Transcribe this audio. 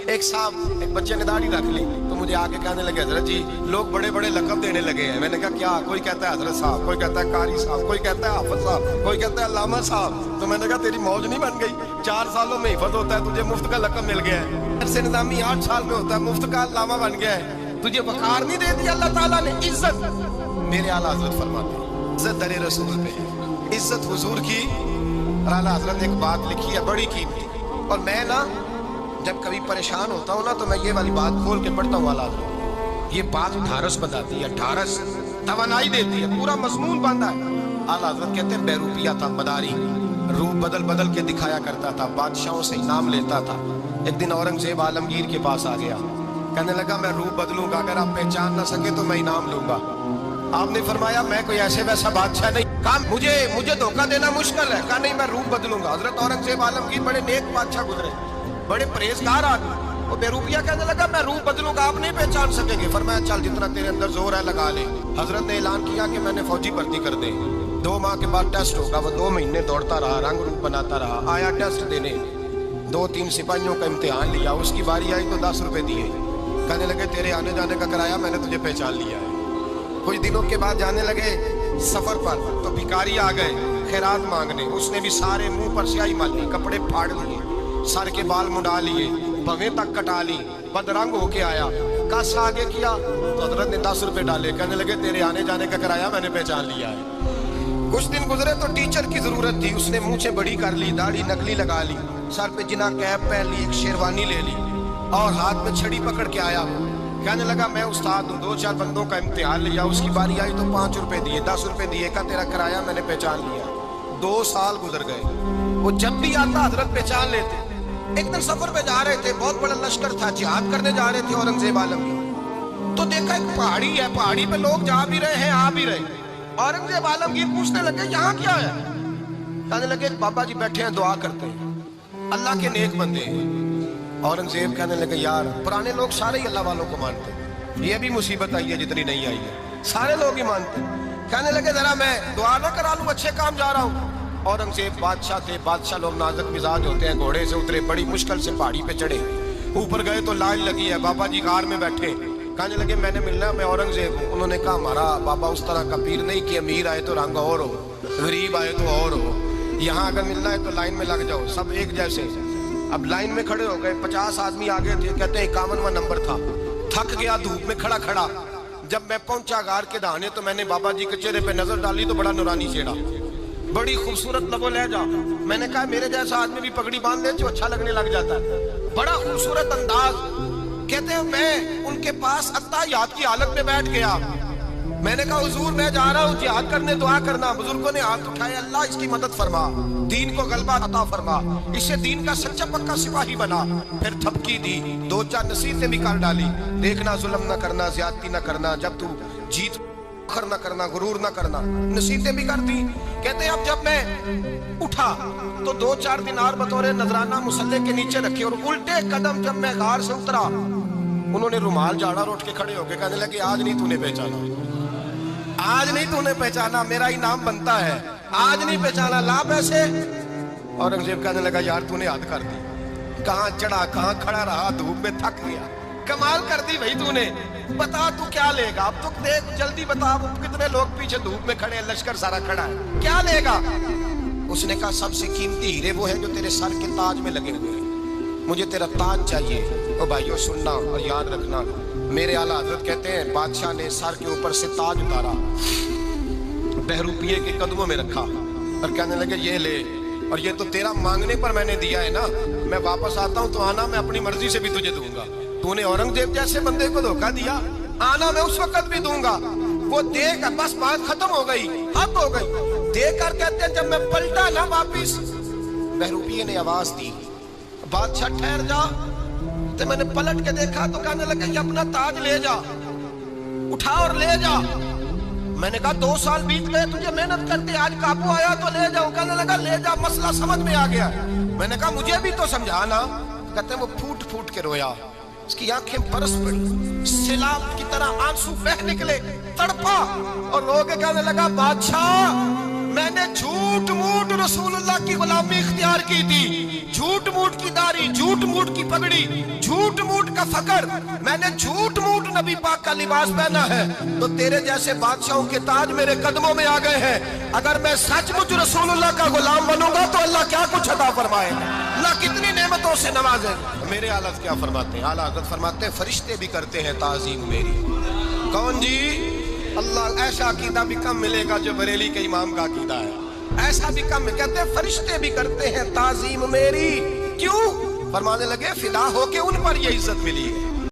ایک صاحب ایک بچے نے داڑھی رکھ لی تو مجھے آگے کہنے لگے حضرت جی لوگ بڑے بڑے لقب دینے لگے ہیں. میں نے کہا کیا؟ کوئی کہتا ہے حضرت صاحب, کوئی کہتا ہے قاری صاحب, کوئی کہتا ہے حافظ صاحب, کوئی کہتا ہے علامہ صاحب. تو میں نے کہا تیری موج نہیں بن گئی؟ 4 سالوں میں حفظ ہوتا ہے, تجھے مفت کا لقب مل گیا ہے. سے نظامی 8 سال میں ہوتا ہے, مفت کا علامہ بن گیا ہے. تجھے وقار نہیں دے دیا اللہ تعالیٰ نے؟ عزت میرے اعلیٰ حضرت فرماتے ہیں عزت در رسول پہ ہے, عزت حضور کی. اور اعلیٰ حضرت ایک بات لکھی ہے بڑی قیمتی, اور میں نا جب کبھی پریشان ہوتا ہوں نا تو میں یہ والی بات کھول کے پڑھتا ہوں. اعلیٰ حضرت یہ بات ڈھارس بتاتی ہے, ڈھارس توانائی دیتی ہے, پورا مضمون باندھا ہے. اعلیٰ حضرت کہتے ہیں بہروپیہ تھا مداری, روپ بدل بدل کے دکھایا کرتا تھا, بادشاہوں سے انعام لیتا تھا. ایک دن اورنگزیب عالمگیر کے پاس آ گیا, کہنے لگا میں روپ بدلوں گا, اگر آپ پہچان نہ سکے تو میں انعام لوں گا. آپ نے فرمایا میں کوئی ایسے ویسا بادشاہ نہیں, کہا مجھے دھوکہ دینا مشکل ہے. کہا نہیں میں روپ بدلوں گا. حضرت اورنگزیب عالمگیر بڑے نیک بادشاہ گزرے, بڑے پرہیزگار آدمی. وہ بہروپیہ کہنے لگا میں روپ بدلوں گا, آپ نہیں پہچان سکیں گے. فرمایا چل جتنا تیرے اندر زور ہے لگا لے. حضرت نے اعلان کیا کہ میں نے فوجی بھرتی کر دیں, 2 ماہ کے بعد ٹیسٹ ہوگا. وہ 2 مہینے دوڑتا رہا, رنگ روپ بناتا رہا, آیا ٹیسٹ دینے, 2-3 سپاہیوں کا امتحان لیا. اس کی باری آئی تو 10 روپے دیے, کہنے لگے تیرے آنے جانے کا کرایہ میں نے تجھے پہچان لیا ہے. کچھ دنوں کے بعد جانے لگے سفر پر تو بھکاری آ گئے خیرات مانگنے. اس نے بھی سارے منہ پر سیاہی مال لی, کپڑے پھاڑ لیے, سر کے بال منڈا لیے, بھویں تک کٹا لی, بدرنگ ہو کے آیا. کس آگے کیا تو حضرت نے 10 روپے ڈالے, کہنے لگے تیرے آنے جانے کا کرایہ میں نے پہچان لیا ہے. کچھ دن گزرے تو ٹیچر کی ضرورت تھی, اس نے مونچھیں بڑی کر لی, داڑھی نکلی لگا لی, سر پہ جنا کیپ پہن لی, ایک شیروانی لے لی اور ہاتھ میں چھڑی پکڑ کے آیا. کہنے لگا میں استاد ہوں, 2-4 بندوں کا امتحان لیا. اس کی باری آئی تو 5 روپے دیے, 10 روپے دیے, کہا تیرا کرایہ میں نے پہچان لیا. 2 سال گزر گئے, وہ جب بھی آتا حضرت پہچان لیتے. ایک دن سفر پہ جا رہے تھے, بہت بڑا لشکر تھا, جہاد کرنے جا رہے تھے اورنگزیب عالمگیر. تو دیکھا ایک پہاڑی ہے, پہاڑی پہ لوگ جا بھی رہے ہیں آ بھی رہے. اورنگزیب عالمگیر پوچھنے لگے یہاں کیا ہے؟ کہنے لگے بابا جی بیٹھے ہیں دعا کرتے ہیں, اللہ کے نیک بندے ہیں. اورنگزیب کہنے لگے یار پرانے لوگ سارے ہی اللہ والوں کو مانتے ہیں, یہ بھی مصیبت آئی ہے جتنی نہیں آئی ہے, سارے لوگ ہی مانتے ہیں. کہنے لگے ذرا میں دعا نہ کرا لوں, اچھے کام جا رہا ہوں. اورنگزیب بادشاہ تھے, بادشاہ لوگ نازک مزاج ہوتے ہیں. گھوڑے سے اترے, بڑی مشکل سے پہاڑی پہ چڑھے, اوپر گئے تو لائن لگی ہے, بابا جی غار میں بیٹھے. کہنے لگے میں نے ملنا ہے, میں اورنگزیب ہوں. انہوں نے کہا ہمارا بابا اس طرح کا پیر نہیں کہ امیر آئے تو رنگ اور ہو, غریب آئے تو اور ہو. یہاں اگر ملنا ہے تو لائن میں لگ جاؤ, سب ایک جیسے. اب لائن میں کھڑے ہو گئے, 50 آدمی آگے تھے, کہتے ہیں 51واں نمبر تھا. تھک گیا دھوپ میں کھڑا کھڑا. جب میں پہنچا غار کے دہانے تو میں نے بابا جی کے چہرے پہ نظر ڈالی تو بڑا نورانی چہرہ, بڑی خوبصورت لب و لہجہ. میں نے کہا میرے جیسا آدمی بھی پگڑی باندھ لے جو اچھا لگنے لگ جاتا ہے, بڑا خوبصورت انداز. کہتے ہیں میں ان کے پاس اتحیات کی حالت میں بیٹھ گیا. میں نے کہا حضور میں جا رہا ہوں جہاد کرنے, دعا کرنا. بزرگوں نے ہاتھ اٹھائے, اللہ اس کی مدد فرما, دین کو غلبہ عطا فرما, اسے دین کا سچا پکا سپاہی بنا. پھر تھپکی دی, 2-4 نصیحتیں بھی کر ڈالی, دیکھنا ظلم نہ کرنا, زیادتی نہ کرنا, جب تو جیت فخر نہ کرنا, غرور نہ کرنا, نصیحتیں بھی کر دی. کہتے ہیں اب جب میں اٹھا تو 2-4 دینار بطور نذرانہ مسلح کے نیچے رکھے, اور الٹے قدم جب میں غار سے اترا انہوں نے رومال جھاڑا اور اٹھ کے کھڑے ہو گئے. کہنے لگے آج نہیں تو نے پہچانا, آج نہیں تو نے پہچانا, میرا انعام بنتا ہے, آج نہیں پہچانا, لا پیسے. اورنگزیب کہنے لگا یار تو نے حد کر دی, کہاں چڑھا کہاں کھڑا رہا, دھوپ میں تھک گیا, کمال کر دی بھائی تو نے. بتا تو کیا لے گا, اب تو دیکھ جلدی بتا, کتنے لوگ پیچھے دھوپ میں کھڑے ہیں, لشکر سارا کھڑا ہے, کیا لے گا؟ اس نے کہا سب سے قیمتی ہیرے وہ ہے جو تیرے سر کے تاج میں لگے ہوئے ہیں, مجھے تیرا تاج چاہیے. او بھائیو سننا اور یاد رکھنا, میرے اعلیٰ حضرت کہتے ہیں بادشاہ نے سر کے اوپر سے تاج اتارا, بہروپیے کے قدموں میں رکھا اور کہنے لگے یہ لے, اور یہ تو تیرا مانگنے پر میں نے دیا ہے نا, میں واپس آتا ہوں تو آنا میں اپنی مرضی سے بھی تجھے دوں گا. تو نے اورنگزیب جیسے بندے کو دھوکہ دیا, آنا میں اس وقت بھی دوں گا. وہ دے کر بس بات ختم ہو گئی, حد ہو گئی. دے کر کہتے ہیں جب میں پلٹا نا واپس, بہروپیے نے آواز دی بادشاہ ٹھہر جا. تو میں نے پلٹ کے دیکھا تو کہنے لگے یہ اپنا تاج لے جا, اٹھا اور لے جا. میں نے کہا 2 سال بیت گئے تجھے محنت کرتے, آج قابو آیا تو لے جاؤ. کہنے لگا لے جا, مسئلہ سمجھ میں آ گیا. میں نے کہا مجھے بھی تو سمجھانا. کہتے ہیں وہ پھوٹ پھوٹ کے رویا, اس کی آنکھیں برس پڑی, سیلاب کی طرح آنسو بہہ نکلے, تڑپا اور رو کے کہنے لگا بادشاہ میں نے جھوٹ موٹ رسول اللہ کی غلامی اختیار کی تھی، جھوٹ موٹ کی داڑھی، جھوٹ موٹ کی پگڑی، جھوٹ موٹ کا فخر، میں نے جھوٹ موٹ نبی پاک کا لباس پہنا ہے، تو تیرے جیسے بادشاہوں کے تاج میرے قدموں میں آ گئے ہیں۔ اگر میں سچ مچ رسول اللہ کا غلام بنوں گا تو اللہ کیا کچھ عطا فرمائے گا، اللہ کتنی نعمتوں سے نوازے۔ میرے اعلیٰ کیا فرماتے ہیں؟ اعلیٰ حضرت فرماتے ہیں فرشتے بھی کرتے ہیں تعظیم میری۔ کون جی؟ اللہ ایسا عقیدہ بھی کم ملے گا جو بریلی کے امام کا عقیدہ ہے، ایسا بھی کم، کہتے ہیں فرشتے بھی کرتے ہیں تعظیم میری۔ کیوں؟ فرمانے لگے فدا ہو کے ان پر یہ عزت ملی ہے۔